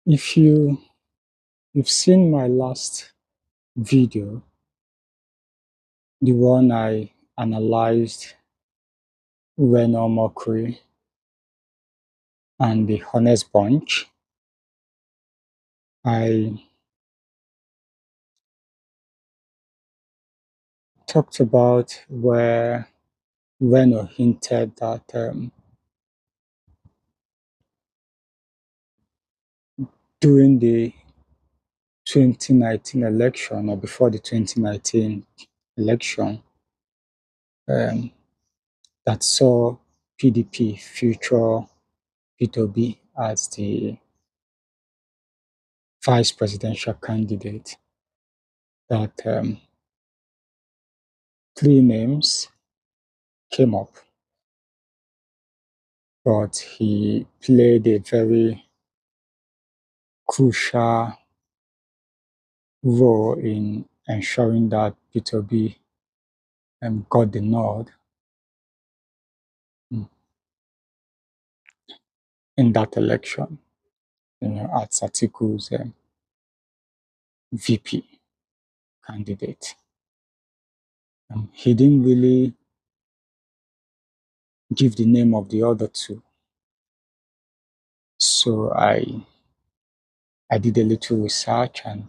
If you've seen my last video, the one I analyzed Reno Mockery and the Honest Bunch, I talked about where Reno hinted that during the 2019 election, or before the 2019 election, um, that saw PDP future Peter Obi as the vice presidential candidate, that three names came up, but he played a very crucial role in ensuring that Peter Obi got the nod in that election, as Atiku's VP candidate. He didn't really give the name of the other two. So I did a little research and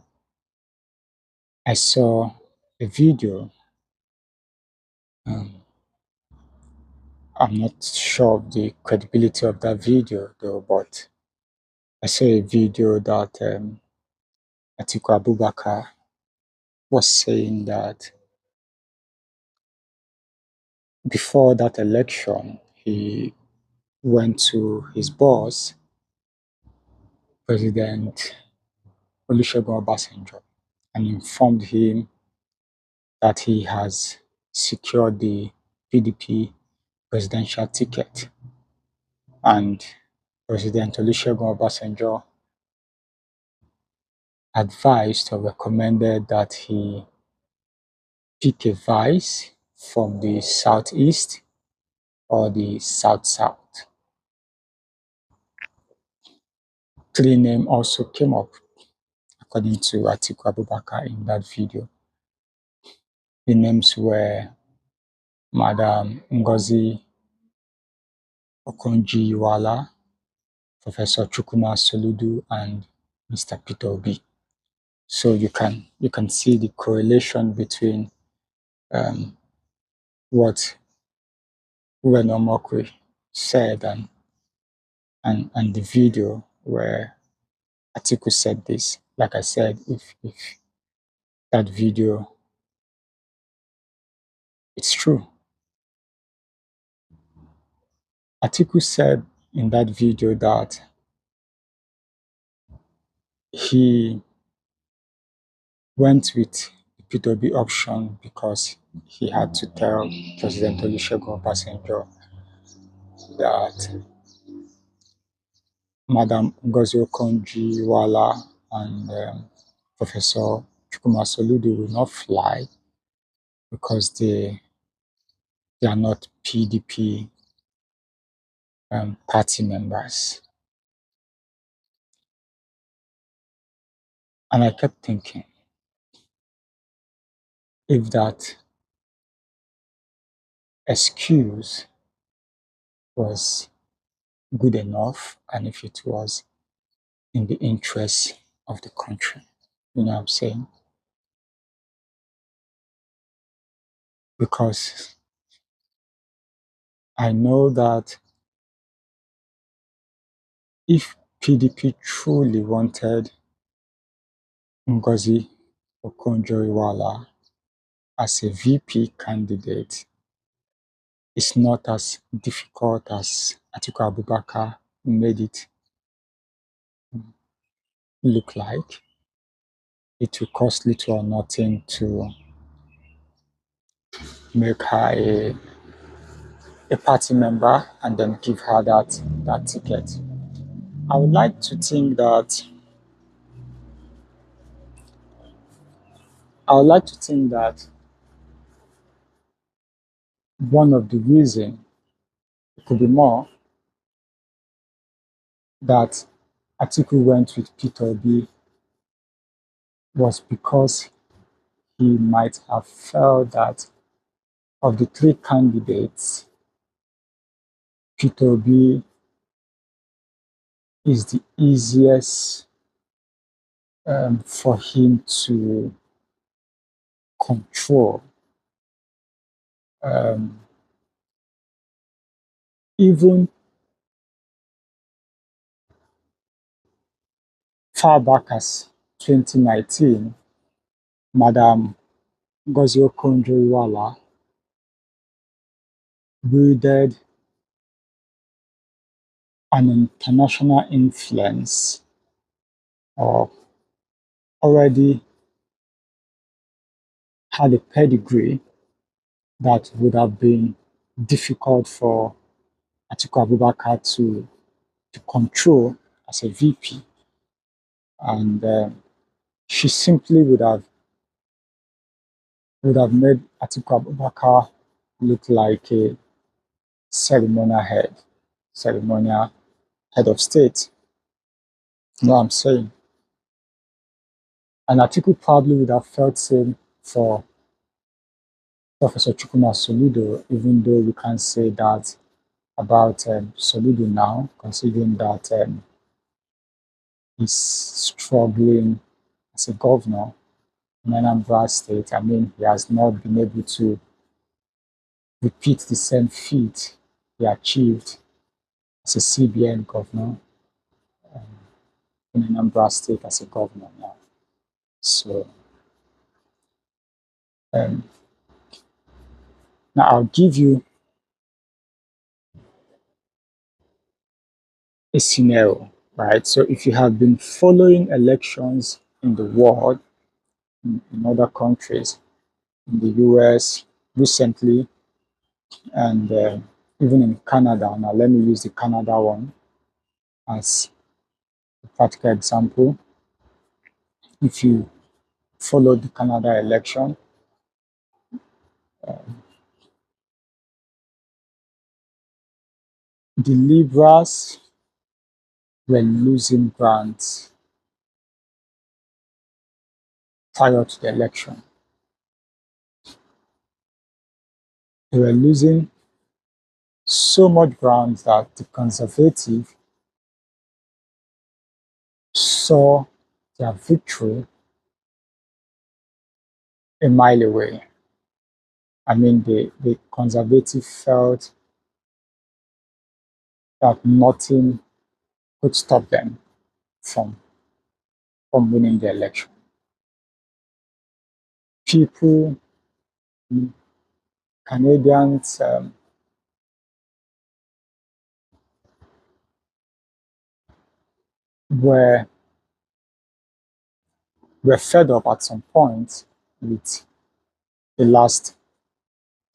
I saw a video. I'm not sure of the credibility of that video though, but I saw a video that Atiku Abubakar was saying that before that election, he went to his boss, President Olusegun Obasanjo, and informed him that he has secured the PDP presidential ticket. And President Olusegun Obasanjo advised or recommended that he pick a vice from the southeast or the south-south. Three names also came up, according to Atiku Abubakar in that video. The names were Madam NGOZI OKONJO-IWEALA, Professor Chukwuma Soludo, and Mr. Peter Obi. So you can see the correlation between what Reno Mockery said and the video where Atiku said this. Like I said, if that video it's true. Atiku said in that video that he went with the P2B option because he had to tell President Olusegun Obasanjo that Madam Ngozi Okonjo-Iweala and Professor Chukwuma Soludo will not fly because they are not PDP party members. And I kept thinking, if that excuse was good enough and if it was in the interest of the country, you know what I'm saying? Because I know that if PDP truly wanted Ngozi Okonjo-Iweala as a VP candidate, it's not as difficult as Atiku Abubakar made it look like. It will cost little or nothing to make her a party member and then give her that ticket. I would like to think that one of the reasons, it could be more, that Atiku went with Peter Obi was because he might have felt that of the three candidates, Peter Obi is the easiest for him to control. Um, even far back as 2019, Madam NGOZI OKONJO-IWEALA wielded an international influence or already had a pedigree that would have been difficult for Atiku Abubakar to control as a VP. And she simply would have made Atiku Abubakar look like a ceremonial head of state. You know what I'm saying? And Atiku probably would have felt same for Professor Chukwuma Soludo, even though we can't say that about Soludo now, considering that he's struggling as a governor in Anambra State. I mean, he has not been able to repeat the same feat he achieved as a CBN governor in Anambra State as a governor now. So um, now I'll give you a scenario, right? So if you have been following elections in the world, in other countries, in the US recently, and even in Canada. Now, let me use the Canada one as a practical example. If you follow the Canada election, the Liberals were losing grants prior to the election. They were losing so much ground that the Conservative saw their victory a mile away. I mean, the Conservative felt that nothing could stop them from, from winning the election. People, Canadians, were, were fed up at some point with the last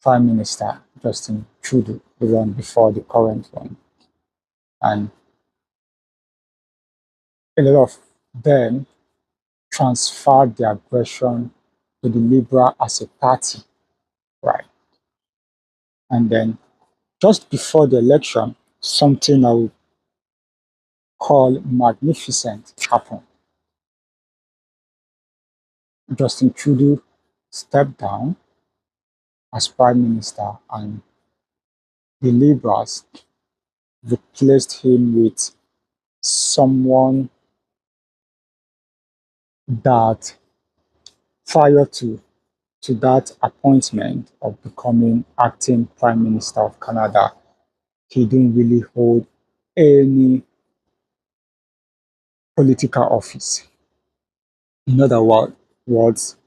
Prime Minister, Justin Trudeau, the one before the current one. And a lot of them transferred their aggression to the Liberal as a party, right? And then just before the election, something I would call magnificent happened. Justin Trudeau stepped down as Prime Minister, and the Liberals replaced him with someone that prior to that appointment of becoming acting Prime Minister of Canada, he didn't really hold any political office. In other words,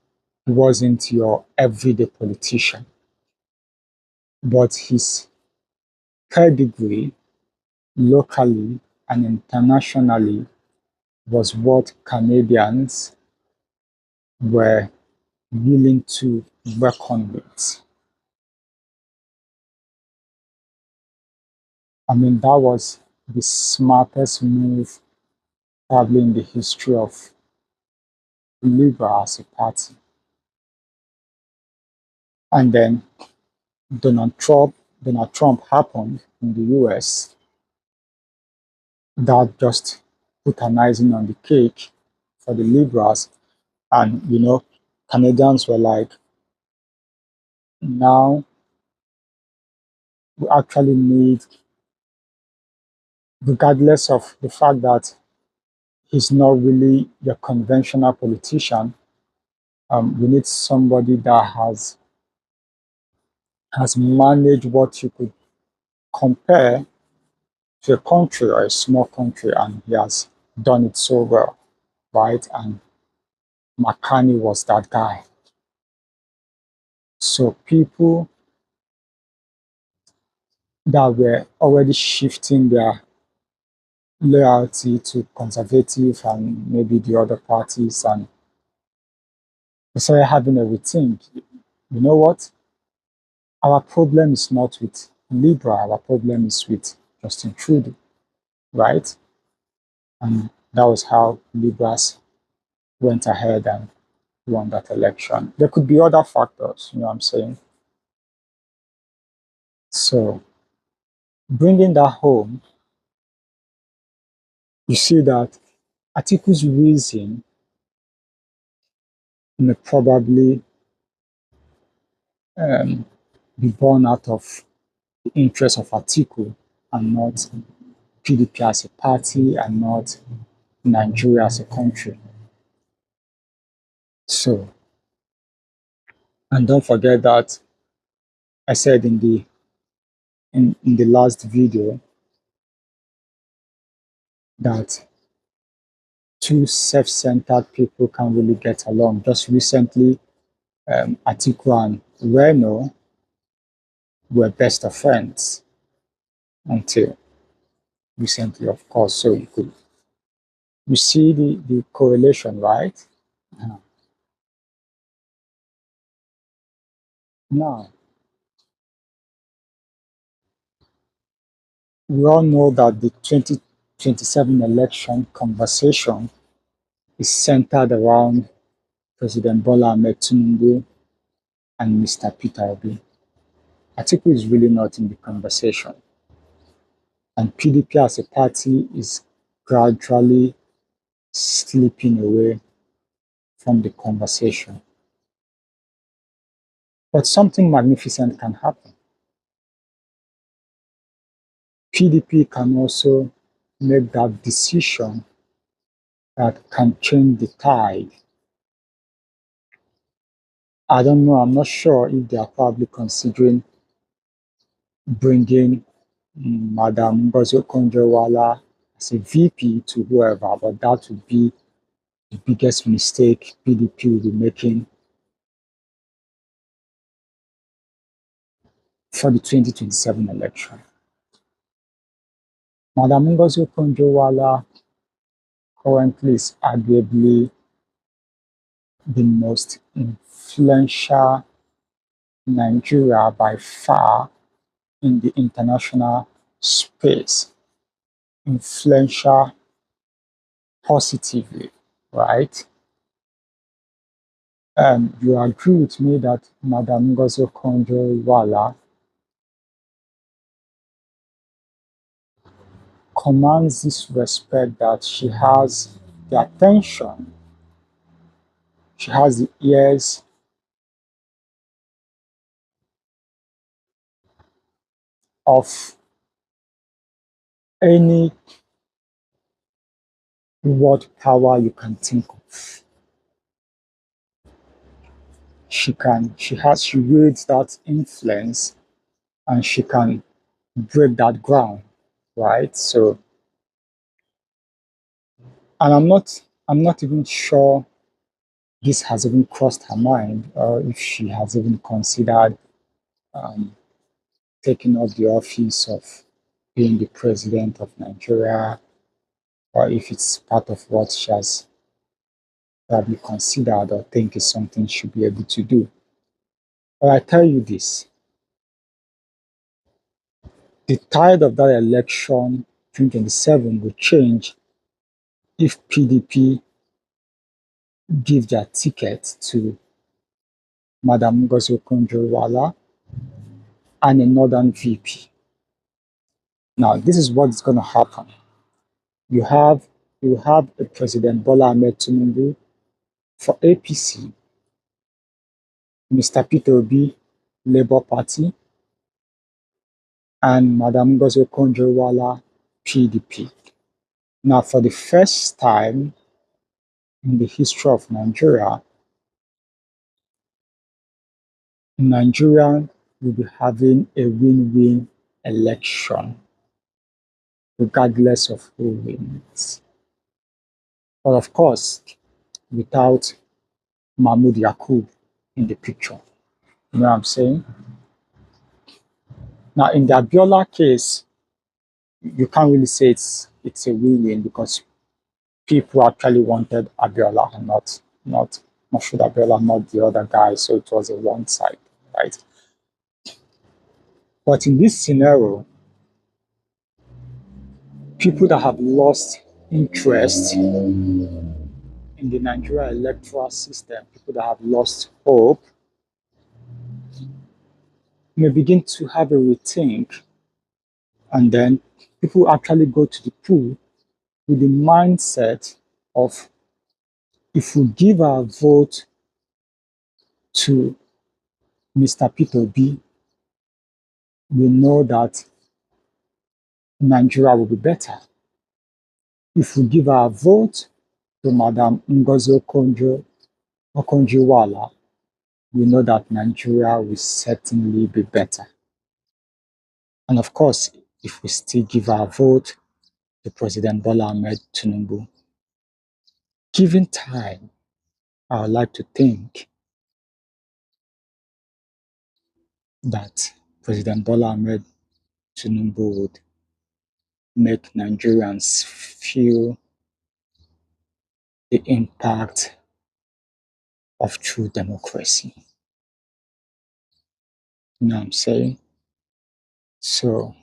he wasn't your everyday politician, but his pedigree locally and internationally was what Canadians were willing to reckon with. I mean, that was the smartest move probably in the history of Liberal as a party. And then Donald Trump, Donald Trump happened in the US. That just put an icing on the cake for the liberals. And, Canadians were like, now we actually need, regardless of the fact that he's not really your conventional politician, we need somebody that has managed what you could compare to a country or a small country, and he has done it so well, right? And McCartney was that guy. So people that were already shifting their loyalty to conservative and maybe the other parties, and they started having a rethink. You know what? Our problem is not with Libra, our problem is with Justin Trudeau, right? And that was how Libras went ahead and won that election. There could be other factors, you know what I'm saying? So bringing that home, you see that Atiku's reason may probably um, be born out of the interest of Atiku and not PDP as a party and not Nigeria as a country. So, and don't forget that I said in the last video that two self-centered people can really get along. Just recently, Atiku and Reno were best of friends until recently, of course. So you see the correlation, right? Uh, Now, we all know that the 2027 election conversation is centered around President Bola Ahmed TINUNBU and Mr. Peter Obi. Atiku is really not in the conversation, and PDP as a party is gradually slipping away from the conversation. But something magnificent can happen. PDP can also make that decision that can change the tide. I don't know, I'm not sure if they are probably considering bringing Madam NGOZI OKONJO-IWEALA as a VP to whoever, but that would be the biggest mistake PDP will be making for the 2027 election. Madam NGOZI OKONJO-IWEALA currently is arguably the most influential Nigeria by far in the international space. Influential positively, right? You agree with me that Madam NGOZI OKONJO-IWEALA commands this respect, that she has the attention, she has the ears of any world power you can think of. She wields that influence, and she can break that ground, right? So, and I'm not even sure this has even crossed her mind, or if she has even considered um, taking up the office of being the president of Nigeria, or if it's part of what she has probably considered or think is something she'll be able to do. But I tell you this, the tide of that election 2027 will change if PDP give their ticket to Madam NGOZI OKONJO-IWEALA and a northern VP. Now, this is what's going to happen. You have you have a President Bola Ahmed TINUNBU for APC, Mr. Peter Obi, Labour Party, and Madam NGOZI OKONJO-IWEALA, PDP. Now, for the first time in the history of Nigeria will be having a win-win election, regardless of who wins. But of course, without Mahmoud Yakub in the picture. You know what I'm saying? Now, in the Abiola case, you can't really say it's a win-win because people actually wanted Abiola and not Moshood Abiola, not the other guy, so it was a one side, right? But in this scenario, people that have lost interest in the Nigeria electoral system, people that have lost hope, may begin to have a rethink, and then people actually go to the poll with the mindset of, if we give our vote to Mr. Peter Obi, we know that Nigeria will be better. If we give our vote to Madam NGOZI OKONJO-IWEALA, we know that Nigeria will certainly be better. And of course, if we still give our vote to President Bola Ahmed TINUNBU, given time, I would like to think that President Bola Ahmed TINUNBU would make Nigerians feel the impact of true democracy. You know what I'm saying? So,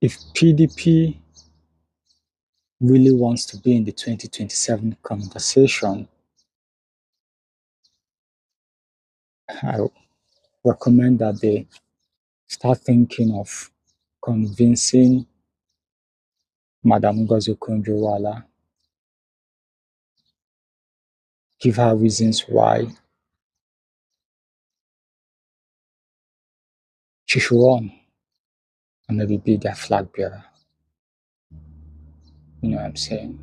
if PDP really wants to be in the 2027 conversation, I recommend that they start thinking of convincing Madam NGOZI OKONJO-IWEALA, give her reasons why she should run and maybe be their flag bearer. You know what I'm saying?